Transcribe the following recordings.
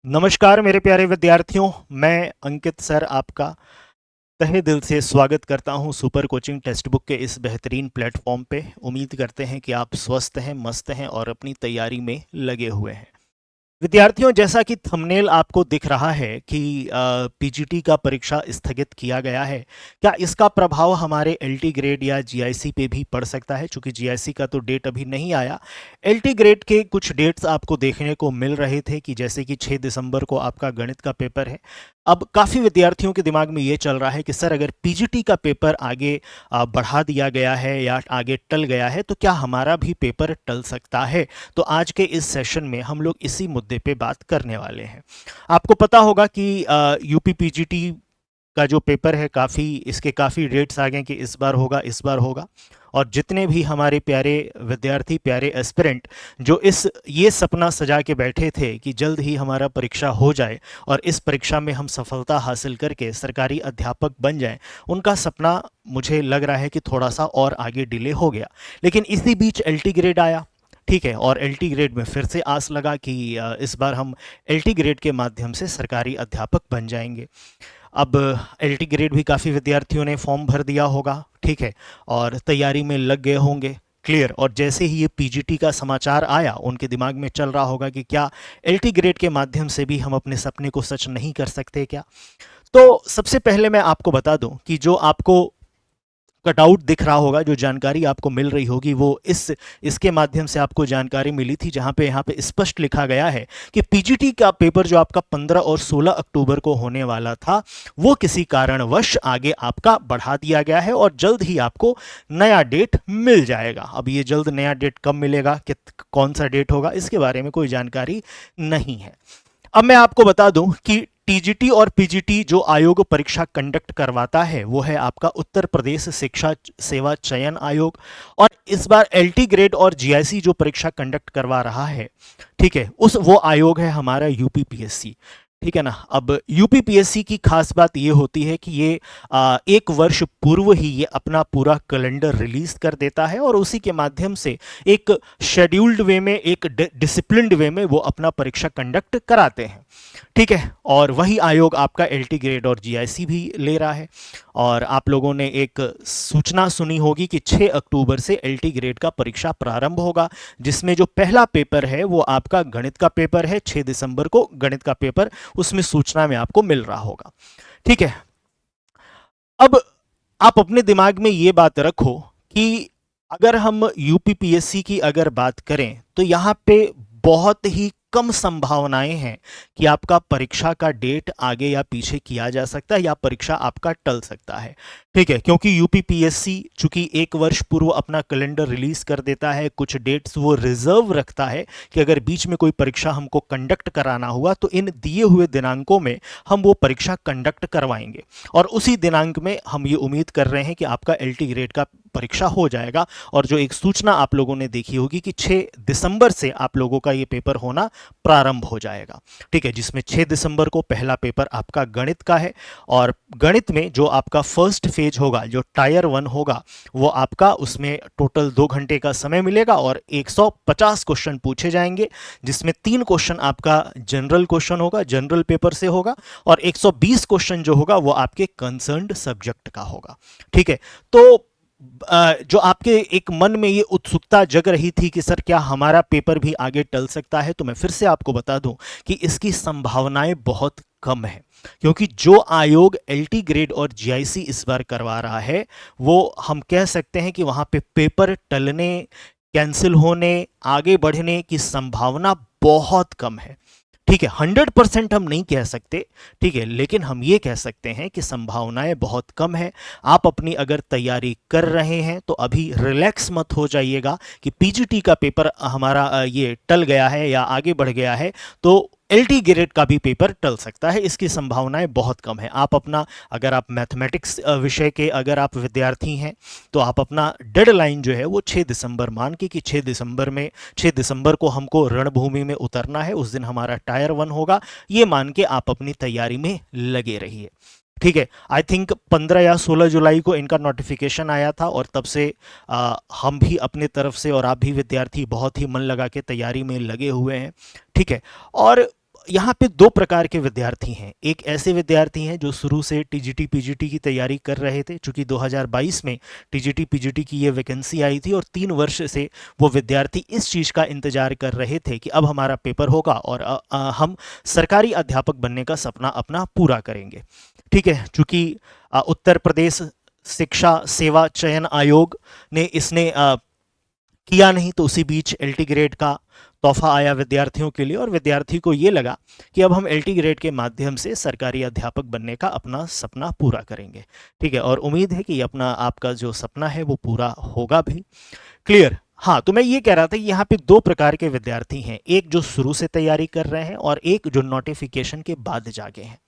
नमस्कार मेरे प्यारे विद्यार्थियों, मैं अंकित सर आपका तहे दिल से स्वागत करता हूं सुपर कोचिंग टेक्स्ट बुक के इस बेहतरीन प्लेटफॉर्म पे। उम्मीद करते हैं कि आप स्वस्थ हैं, मस्त हैं और अपनी तैयारी में लगे हुए हैं। विद्यार्थियों, जैसा कि थंबनेल आपको दिख रहा है कि पीजीटी का परीक्षा स्थगित किया गया है। क्या इसका प्रभाव हमारे एलटी ग्रेड या जीआईसी पे भी पड़ सकता है? चूंकि जीआईसी का तो डेट अभी नहीं आया, एलटी ग्रेड के कुछ डेट्स आपको देखने को मिल रहे थे कि जैसे कि 6 दिसंबर को आपका गणित का पेपर है। अब काफ़ी विद्यार्थियों के दिमाग में ये चल रहा है कि सर, अगर पीजीटी का पेपर आगे बढ़ा दिया गया है या आगे टल गया है तो क्या हमारा भी पेपर टल सकता है? तो आज के इस सेशन में हम लोग इसी मुद्दे पे बात करने वाले हैं। आपको पता होगा कि यूपी पीजीटी का जो पेपर है, इसके काफ़ी डेट्स आ गए कि इस बार होगा। और जितने भी हमारे प्यारे विद्यार्थी, प्यारे एस्पिरेंट जो ये सपना सजा के बैठे थे कि जल्द ही हमारा परीक्षा हो जाए और इस परीक्षा में हम सफलता हासिल करके सरकारी अध्यापक बन जाएं, उनका सपना मुझे लग रहा है कि थोड़ा सा और आगे डिले हो गया। लेकिन इसी बीच एलटी ग्रेड आया, ठीक है, और एलटी ग्रेड में फिर से आस लगा कि इस बार हम एलटी ग्रेड के माध्यम से सरकारी अध्यापक बन जाएंगे। अब एलटी ग्रेड भी काफ़ी विद्यार्थियों ने फॉर्म भर दिया होगा, ठीक है, और तैयारी में लग गए होंगे, क्लियर। और जैसे ही ये पीजीटी का समाचार आया, उनके दिमाग में चल रहा होगा कि क्या एलटी ग्रेड के माध्यम से भी हम अपने सपने को सच नहीं कर सकते क्या? तो सबसे पहले मैं आपको बता दूं कि जो आपको कटआउट दिख रहा होगा, जो जानकारी आपको मिल रही होगी, वो इसके माध्यम से आपको जानकारी मिली थी, जहां पे यहाँ पे स्पष्ट लिखा गया है कि पीजीटी का पेपर जो आपका 15 और 16 अक्टूबर को होने वाला था, वो किसी कारणवश आगे आपका बढ़ा दिया गया है और जल्द ही आपको नया डेट मिल जाएगा। अब ये जल्द नया डेट कब मिलेगा, कि कौन सा डेट होगा, इसके बारे में कोई जानकारी नहीं है। अब मैं आपको बता दूं कि टीजीटी और पीजीटी जो आयोग परीक्षा कंडक्ट करवाता है, वो है आपका उत्तर प्रदेश शिक्षा सेवा चयन आयोग। और इस बार एलटी ग्रेड और जीआईसी जो परीक्षा कंडक्ट करवा रहा है, ठीक है, वो आयोग है हमारा यूपीपीएससी, ठीक है ना। अब यूपीपीएससी की खास बात ये होती है कि ये एक वर्ष पूर्व ही ये अपना पूरा कैलेंडर रिलीज कर देता है और उसी के माध्यम से एक शेड्यूल्ड वे में, एक डिसिप्लिन्ड वे में वो अपना परीक्षा कंडक्ट कराते हैं, ठीक है। और वही आयोग आपका एलटी ग्रेड और जीआईसी भी ले रहा है। और आप लोगों ने एक सूचना सुनी होगी कि 6 अक्टूबर से एलटी ग्रेड का परीक्षा प्रारंभ होगा, जिसमें जो पहला पेपर है वो आपका गणित का पेपर है। 6 दिसंबर को गणित का पेपर उसमें सूचना में आपको मिल रहा होगा, ठीक है। अब आप अपने दिमाग में ये बात रखो कि अगर हम यूपीपीएससी की अगर बात करें तो यहाँ पे बहुत ही कम संभावनाएं हैं कि आपका परीक्षा का डेट आगे या पीछे किया जा सकता है या परीक्षा आपका टल सकता है, ठीक है। क्योंकि यूपीपीएससी चूंकि एक वर्ष पूर्व अपना कैलेंडर रिलीज कर देता है, कुछ डेट्स वो रिजर्व रखता है कि अगर बीच में कोई परीक्षा हमको कंडक्ट कराना हुआ तो इन दिए हुए दिनांकों में हम वो परीक्षा कंडक्ट करवाएंगे। और उसी दिनांक में हम ये उम्मीद कर रहे हैं कि आपका एलटी ग्रेड का परीक्षा हो जाएगा। और जो एक सूचना आप लोगों ने देखी होगी कि 6 दिसंबर से आप लोगों का ये पेपर होना प्रारंभ हो जाएगा, ठीक है, जिसमें 6 दिसंबर को पहला पेपर आपका गणित का है। और गणित में जो आपका फर्स्ट फेज होगा, जो टायर 1 होगा, वो आपका, उसमें टोटल 2 घंटे का समय मिलेगा और 150 क्वेश्चन पूछे जाएंगे, जिसमें 3 क्वेश्चन आपका जनरल क्वेश्चन होगा, जनरल पेपर से होगा, और 120 क्वेश्चन जो होगा वो आपके कंसर्न्ड सब्जेक्ट का होगा, ठीक है। तो जो आपके एक मन में ये उत्सुकता जग रही थी कि सर क्या हमारा पेपर भी आगे टल सकता है, तो मैं फिर से आपको बता दूं कि इसकी संभावनाएं बहुत कम है। क्योंकि जो आयोग एलटी ग्रेड और जीआईसी इस बार करवा रहा है, वो हम कह सकते हैं कि वहां पे पेपर टलने, कैंसिल होने, आगे बढ़ने की संभावना बहुत कम है, ठीक है। 100% हम नहीं कह सकते, ठीक है, लेकिन हम ये कह सकते हैं कि संभावनाएं बहुत कम है। आप अपनी अगर तैयारी कर रहे हैं तो अभी रिलैक्स मत हो जाइएगा कि पीजीटी का पेपर हमारा ये टल गया है या आगे बढ़ गया है तो एलटी ग्रेड का भी पेपर टल सकता है। इसकी संभावनाएं बहुत कम है। आप अपना, अगर आप मैथमेटिक्स विषय के अगर आप विद्यार्थी हैं तो आप अपना डेडलाइन जो है वो 6 दिसंबर मान के कि 6 दिसंबर को हमको रणभूमि में उतरना है, उस दिन हमारा टायर 1 होगा, ये मान के आप अपनी तैयारी में लगे रहिए, ठीक है। आई थिंक 15 या 16 जुलाई को इनका नोटिफिकेशन आया था और तब से हम भी अपने तरफ से और आप भी विद्यार्थी बहुत ही मन लगा के तैयारी में लगे हुए हैं, ठीक है। और यहाँ पे दो प्रकार के विद्यार्थी हैं। एक ऐसे विद्यार्थी हैं जो शुरू से टीजीटी पीजीटी की तैयारी कर रहे थे, चूंकि 2022 में टीजीटी पीजीटी की ये वैकेंसी आई थी और 3 वर्ष से वो विद्यार्थी इस चीज़ का इंतजार कर रहे थे कि अब हमारा पेपर होगा और हम सरकारी अध्यापक बनने का सपना अपना पूरा करेंगे। ठीक है, चूंकि उत्तर प्रदेश शिक्षा सेवा चयन आयोग ने इसने किया नहीं, तो उसी बीच एलटी ग्रेड का तोहफा आया विद्यार्थियों के लिए और विद्यार्थी को ये लगा कि अब हम एलटी ग्रेड के माध्यम से सरकारी अध्यापक बनने का अपना सपना पूरा करेंगे। ठीक है, और उम्मीद है कि अपना आपका जो सपना है वो पूरा होगा भी। क्लियर? हाँ, तो मैं ये कह रहा था कि यहाँ पे दो प्रकार के विद्यार्थी हैं, एक जो शुरू से तैयारी कर रहे हैं और एक जो नोटिफिकेशन के बाद जागे हैं।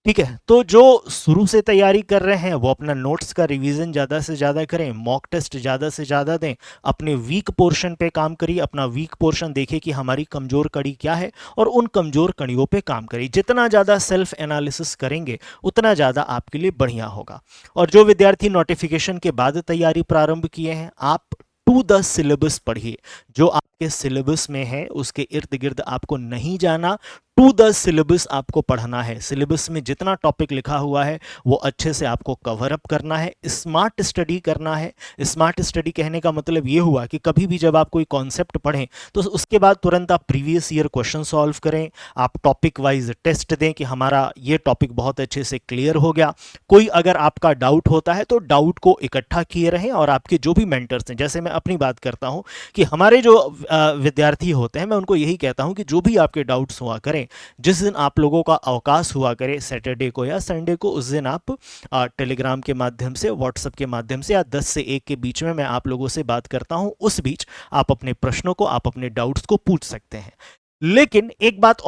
ठीक है, तो जो शुरू से तैयारी कर रहे हैं वो अपना नोट्स का रिवीजन ज़्यादा से ज़्यादा करें, मॉक टेस्ट ज़्यादा से ज़्यादा दें, अपने वीक पोर्शन पे काम करिए, अपना वीक पोर्शन देखिए कि हमारी कमज़ोर कड़ी क्या है और उन कमज़ोर कड़ियों पे काम करिए। जितना ज़्यादा सेल्फ एनालिसिस करेंगे उतना ज़्यादा आपके लिए बढ़िया होगा। और जो विद्यार्थी नोटिफिकेशन के बाद तैयारी प्रारंभ किए हैं, आप टू द सिलेबस पढ़िए। जो आपके सिलेबस में है उसके इर्द गिर्द आपको नहीं जाना, टू द सिलेबस आपको पढ़ना है। सिलेबस में जितना टॉपिक लिखा हुआ है वो अच्छे से आपको कवर अप करना है, स्मार्ट स्टडी करना है। स्मार्ट स्टडी कहने का मतलब ये हुआ कि कभी भी जब आप कोई कॉन्सेप्ट पढ़ें तो उसके बाद तुरंत आप प्रीवियस ईयर क्वेश्चन सॉल्व करें, आप टॉपिक वाइज टेस्ट दें कि हमारा ये टॉपिक बहुत अच्छे से क्लियर हो गया। कोई अगर आपका डाउट होता है तो डाउट को इकट्ठा किए रहें और आपके जो भी मेंटर्स हैं, जैसे मैं अपनी बात करता हूँ कि हमारे जो विद्यार्थी होते हैं, मैं उनको यही कहता हूँ कि जो भी आपके डाउट्स हुआ करें, जिस दिन आप लोगों का अवकाश हुआ करे, सैटरडे को या संडे को, उस दिन आप टेलीग्राम के माध्यम से, व्हाट्सएप के माध्यम से या 10 से 1 के बीच में मैं आप लोगों से बात करता हूं, उस बीच आप अपने प्रश्नों को, आप अपने डाउट्स को पूछ सकते हैं। लेकिन एक बात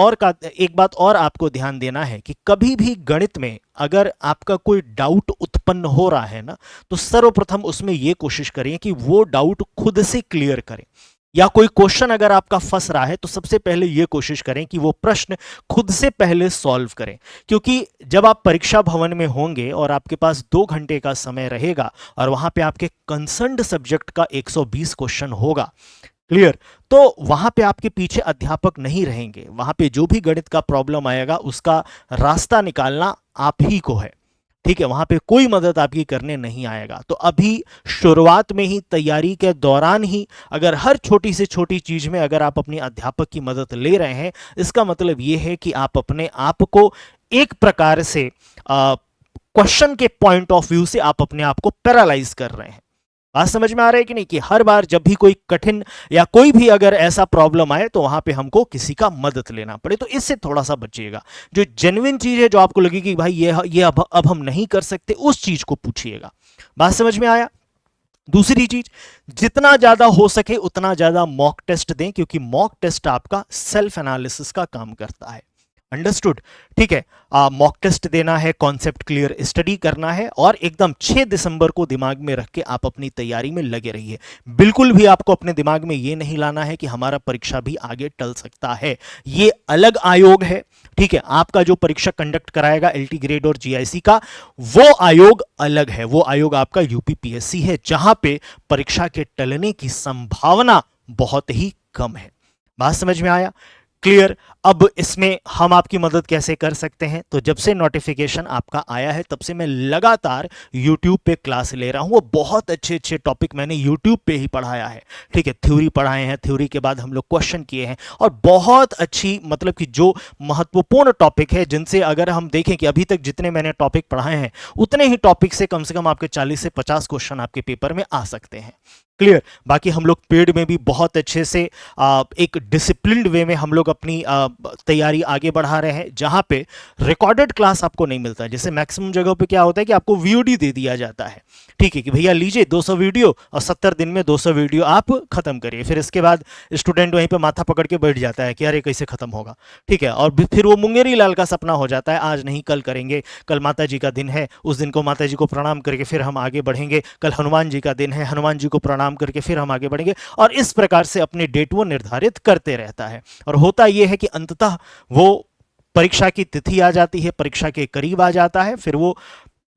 और आपको ध्यान देना है कि कभी भी गणित में अगर आपका कोई डाउट उत्पन्न हो रहा है ना, तो सर्वप्रथम उसमें यह कोशिश करें कि वो डाउट खुद से क्लियर करें। या कोई क्वेश्चन अगर आपका फंस रहा है तो सबसे पहले यह कोशिश करें कि वो प्रश्न खुद से पहले सॉल्व करें। क्योंकि जब आप परीक्षा भवन में होंगे और आपके पास 2 घंटे का समय रहेगा और वहां पे आपके कंसर्न्ड सब्जेक्ट का 120 क्वेश्चन होगा, क्लियर, तो वहां पे आपके पीछे अध्यापक नहीं रहेंगे। वहां पे जो भी गणित का प्रॉब्लम आएगा उसका रास्ता निकालना आप ही को है। ठीक है, वहां पे कोई मदद आपकी करने नहीं आएगा। तो अभी शुरुआत में ही, तैयारी के दौरान ही अगर हर छोटी से छोटी चीज में अगर आप अपनी अध्यापक की मदद ले रहे हैं, इसका मतलब यह है कि आप अपने आप को एक प्रकार से क्वेश्चन के पॉइंट ऑफ व्यू से आप अपने आप को पैरालाइज कर रहे हैं। बात समझ में आ रहा है कि नहीं, कि हर बार जब भी कोई कठिन या कोई भी अगर ऐसा प्रॉब्लम आए तो वहां पे हमको किसी का मदद लेना पड़े। तो इससे थोड़ा सा बचिएगा। जो जेन्युइन चीज है, जो आपको लगे कि भाई ये अब हम नहीं कर सकते, उस चीज को पूछिएगा। बात समझ में आया? दूसरी चीज, जितना ज्यादा हो सके उतना ज्यादा मॉक टेस्ट दें, क्योंकि मॉक टेस्ट आपका सेल्फ एनालिसिस का काम करता है। अंडरस्टूड? ठीक है, मॉक टेस्ट देना है, कॉन्सेप्ट क्लियर स्टडी करना है और एकदम 6 दिसंबर को दिमाग में रख के आप अपनी तैयारी में लगे रहिए। बिल्कुल भी आपको अपने दिमाग में ये नहीं लाना है कि हमारा परीक्षा भी आगे टल सकता है। ये अलग आयोग है। ठीक है, आपका जो परीक्षा कंडक्ट कराएगा एलटी ग्रेड और जीआईसी का, वो आयोग अलग है। वो आयोग आपका यूपीपीएससी है, जहां पे परीक्षा के टलने की संभावना बहुत ही कम है। बात समझ में आया? क्लियर? अब इसमें हम आपकी मदद कैसे कर सकते हैं? तो जब से नोटिफिकेशन आपका आया है तब से मैं लगातार YouTube पे क्लास ले रहा हूं। वो बहुत अच्छे अच्छे टॉपिक मैंने YouTube पे ही पढ़ाया है। ठीक है, थ्योरी पढ़ाए हैं, थ्योरी के बाद हम लोग क्वेश्चन किए हैं और बहुत अच्छी, मतलब कि जो महत्वपूर्ण टॉपिक है, जिनसे अगर हम देखें कि अभी तक जितने मैंने टॉपिक पढ़ाए हैं उतने ही टॉपिक से कम आपके 40 से 50 क्वेश्चन आपके पेपर में आ सकते हैं। क्लियर? बाकी हम लोग पेड में भी बहुत अच्छे से एक डिसिप्लिन्ड वे में हम लोग अपनी तैयारी आगे बढ़ा रहे हैं, जहां पे रिकॉर्डेड क्लास आपको नहीं मिलता है। जैसे मैक्सिमम जगह पे क्या होता है कि आपको वीओडी दे दिया जाता है। ठीक है, कि भैया लीजिए 200 वीडियो और 70 दिन में 200 वीडियो आप खत्म करिए। फिर इसके बाद स्टूडेंट वहीं पे माथा पकड़ के बैठ जाता है कि अरे कैसे खत्म होगा। ठीक है, और फिर वो मुंगेरी लाल का सपना हो जाता है, आज नहीं कल करेंगे, कल माता जी का दिन है, उस दिन को माता जी को प्रणाम करके फिर हम आगे बढ़ेंगे, कल हनुमान जी का दिन है, हनुमान जी को प्रणाम करके फिर हम आगे बढ़ेंगे, और इस प्रकार से अपने डेट वो निर्धारित करते रहता है। और होता यह है कि अंततः वो परीक्षा की तिथि आ जाती है, परीक्षा के करीब आ जाता है, फिर वो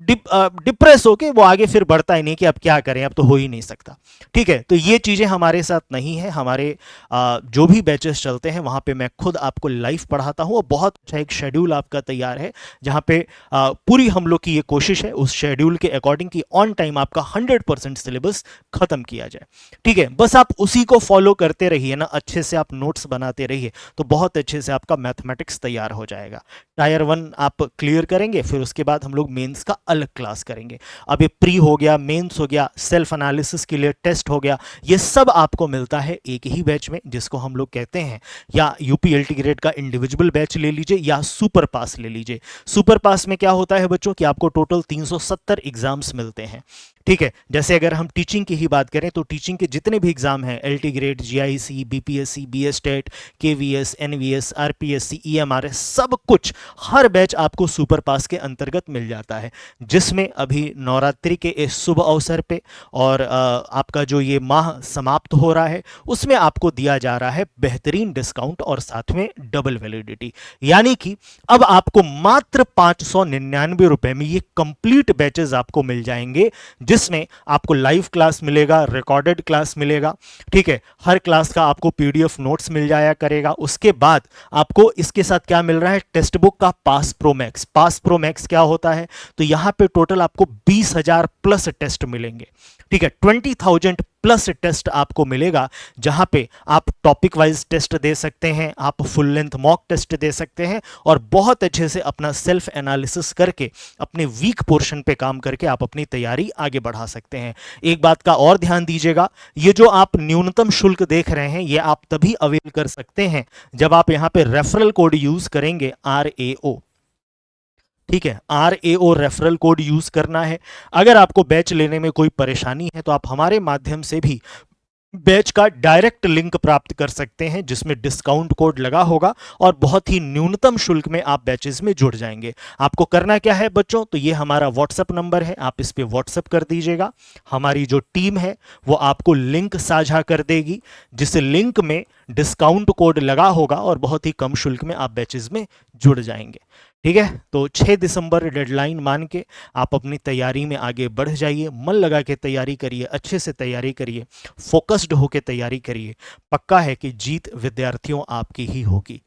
डिप्रेस होके वो आगे फिर बढ़ता ही नहीं कि अब क्या करें, अब तो हो ही नहीं सकता। ठीक है, तो ये चीज़ें हमारे साथ नहीं है। हमारे जो भी बैचेस चलते हैं वहाँ पे मैं खुद आपको लाइव पढ़ाता हूँ और बहुत अच्छा एक शेड्यूल आपका तैयार है, जहाँ पे पूरी हम लोग की ये कोशिश है उस शेड्यूल के अकॉर्डिंग कि ऑन टाइम आपका 100% सिलेबस खत्म किया जाए। ठीक है, बस आप उसी को फॉलो करते रहिए ना, अच्छे से आप नोट्स बनाते रहिए, तो बहुत अच्छे से आपका मैथमेटिक्स तैयार हो जाएगा। टायर 1 आप क्लियर करेंगे, फिर उसके बाद हम लोग मेंस का अलग क्लास करेंगे। अब ये प्री हो गया, मेंस हो गया, सेल्फ एनालिसिस के लिए टेस्ट हो गया, ये सब आपको मिलता है एक ही बैच में, जिसको हम लोग कहते हैं या यूपीएलटी ग्रेड का इंडिविजुअल बैच ले लीजिए या सुपर पास ले लीजिए। सुपर पास में क्या होता है बच्चों कि आपको टोटल 370 एग्जाम्स मिलते हैं। ठीक है, जैसे अगर हम टीचिंग की ही बात करें तो टीचिंग के जितने भी एग्जाम हैं, LT grade, GIC, BPSC, BS TET, KVS, NVS, RPSC, EMRS, सब कुछ हर बैच आपको सुपर पास के अंतर्गत मिल जाता है, जिसमें अभी नवरात्रि के इस शुभ अवसर पे और आपका जो ये माह समाप्त हो रहा है उसमें आपको दिया जा रहा है बेहतरीन डिस्काउंट और साथ में डबल वैलिडिटी। यानी कि अब आपको मात्र 599 रुपए में ये कंप्लीट बैचेस आपको मिल जाएंगे, जिसमें आपको लाइव क्लास मिलेगा, रिकॉर्डेड क्लास मिलेगा। ठीक है, हर क्लास का आपको पीडीएफ नोट्स मिल जाया करेगा। उसके बाद आपको इसके साथ क्या मिल रहा है, टेक्स्ट बुक का pass pro max. Pass pro max क्या होता है, तो यहां पे टोटल आपको 20,000 प्लस टेस्ट मिलेंगे। ठीक है, 20,000 प्लस टेस्ट आपको मिलेगा, जहां पे आप टॉपिक वाइज टेस्ट दे सकते हैं, आप फुल लेंथ मॉक टेस्ट दे सकते हैं और बहुत अच्छे से अपना सेल्फ एनालिसिस करके अपने वीक पोर्शन पे काम करके आप अपनी तैयारी आगे बढ़ा सकते हैं। एक बात का और ध्यान दीजिएगा, ये जो आप न्यूनतम शुल्क देख रहे हैं ये आप तभी अवेल कर सकते हैं जब आप यहां पे रेफरल कोड यूज करेंगे RAO। ठीक है, RAO रेफरल कोड यूज करना है। अगर आपको बैच लेने में कोई परेशानी है तो आप हमारे माध्यम से भी बैच का डायरेक्ट लिंक प्राप्त कर सकते हैं, जिसमें डिस्काउंट कोड लगा होगा और बहुत ही न्यूनतम शुल्क में आप बैचेस में जुड़ जाएंगे। आपको करना क्या है बच्चों, तो ये हमारा व्हाट्सएप नंबर है, आप इस पे व्हाट्सएप कर दीजिएगा। हमारी जो टीम है वो आपको लिंक साझा कर देगी, जिस लिंक में डिस्काउंट कोड लगा होगा और बहुत ही कम शुल्क में आप बैचेस में जुड़ जाएंगे। ठीक है, तो 6 दिसंबर डेडलाइन मान के आप अपनी तैयारी में आगे बढ़ जाइए, मन लगा के तैयारी करिए, अच्छे से तैयारी करिए, फोकस्ड होकर तैयारी करिए। पक्का है कि जीत विद्यार्थियों आपकी ही होगी।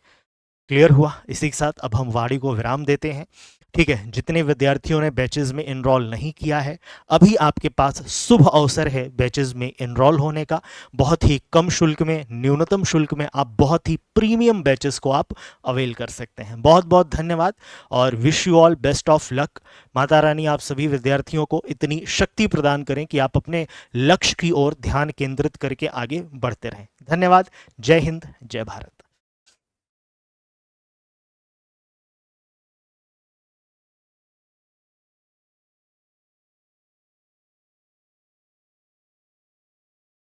क्लियर हुआ? इसी के साथ अब हम वाणी को विराम देते हैं। ठीक है, जितने विद्यार्थियों ने बैचेस में इनरोल नहीं किया है, अभी आपके पास शुभ अवसर है बैचेस में इनरोल होने का। बहुत ही कम शुल्क में, न्यूनतम शुल्क में आप बहुत ही प्रीमियम बैचेस को आप अवेल कर सकते हैं। बहुत बहुत धन्यवाद और wish you all best of luck. Mata Rani आप सभी विद्यार्थियों को इतनी शक्ति प्रदान करें कि आप अपने लक्ष्य की ओर ध्यान केंद्रित करके आगे बढ़ते रहें। धन्यवाद। जय हिंद, जय भारत।